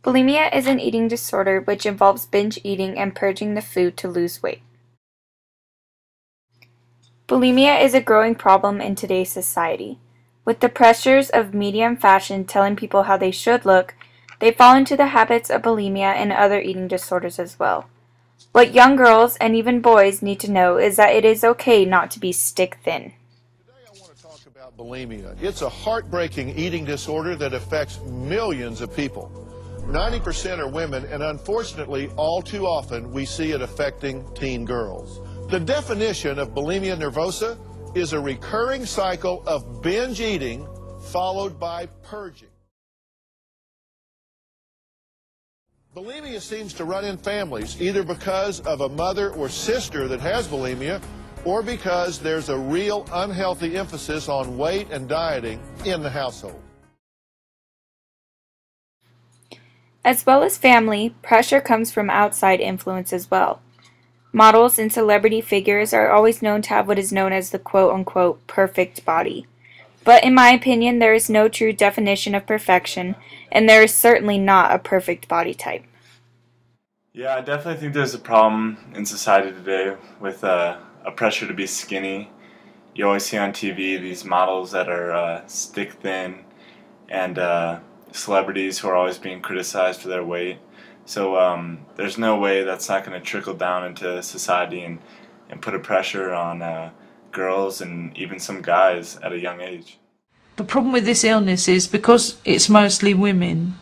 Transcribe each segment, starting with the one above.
Bulimia is an eating disorder which involves binge eating and purging the food to lose weight. Bulimia is a growing problem in today's society. With the pressures of media and fashion telling people how they should look, they fall into the habits of bulimia and other eating disorders as well. What young girls and even boys need to know is that it is okay not to be stick thin. Today I want to talk about bulimia. It's a heartbreaking eating disorder that affects millions of people. 90% are women, and unfortunately, all too often, we see it affecting teen girls. The definition of bulimia nervosa is a recurring cycle of binge eating followed by purging. Bulimia seems to run in families, either because of a mother or sister that has bulimia, or because there's a real unhealthy emphasis on weight and dieting in the household. As well as family, pressure comes from outside influence as well. Models and celebrity figures are always known to have what is known as the quote-unquote perfect body. But in my opinion, there is no true definition of perfection, and there is certainly not a perfect body type. Yeah, I definitely think there's a problem in society today with a pressure to be skinny. You always see on TV these models that are stick thin, and celebrities who are always being criticized for their weight. So there's no way that's not going to trickle down into society and put a pressure on girls and even some guys at a young age. The problem with this illness is because it's mostly women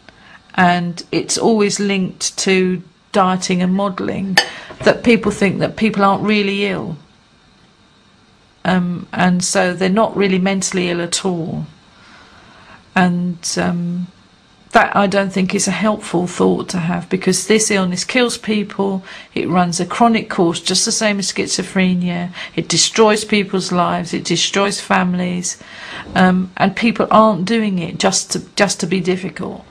and it's always linked to dieting and modelling, that people think that people aren't really ill. And so they're not really mentally ill at all. And that I don't think is a helpful thought to have, because this illness kills people. It runs a chronic course just the same as schizophrenia. It destroys people's lives, it destroys families, and people aren't doing it just to be difficult.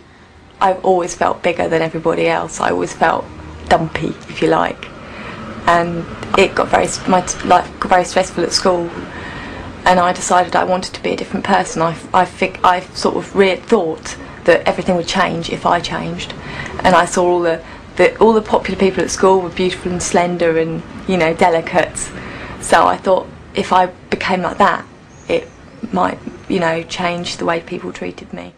I've always felt bigger than everybody else. I always felt dumpy, if you like, and it got my life got very stressful at school, and I decided I wanted to be a different person. I sort of thought that everything would change if I changed, and I saw all the popular people at school were beautiful and slender and, you know, delicate. So I thought if I became like that, it might, you know, change the way people treated me.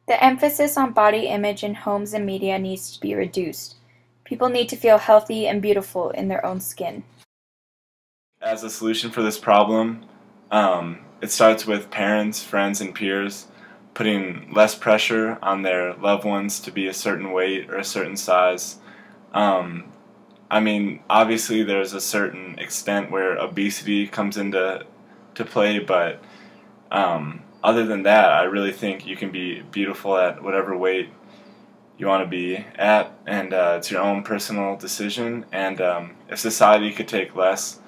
The emphasis on body image in homes and media needs to be reduced. People need to feel healthy and beautiful in their own skin. As a solution for this problem, it starts with parents, friends, and peers putting less pressure on their loved ones to be a certain weight or a certain size. I mean, obviously there's a certain extent where obesity comes into play, but other than that, I really think you can be beautiful at whatever weight you want to be at, and it's your own personal decision. And if society could take less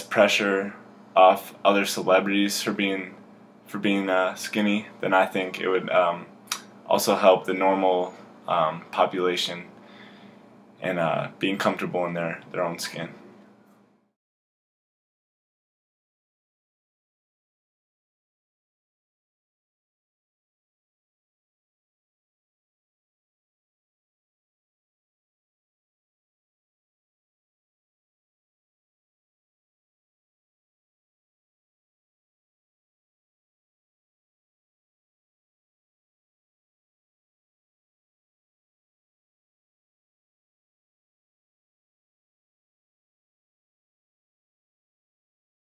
pressure off other celebrities for being skinny, then I think it would also help the normal population in being comfortable in their own skin.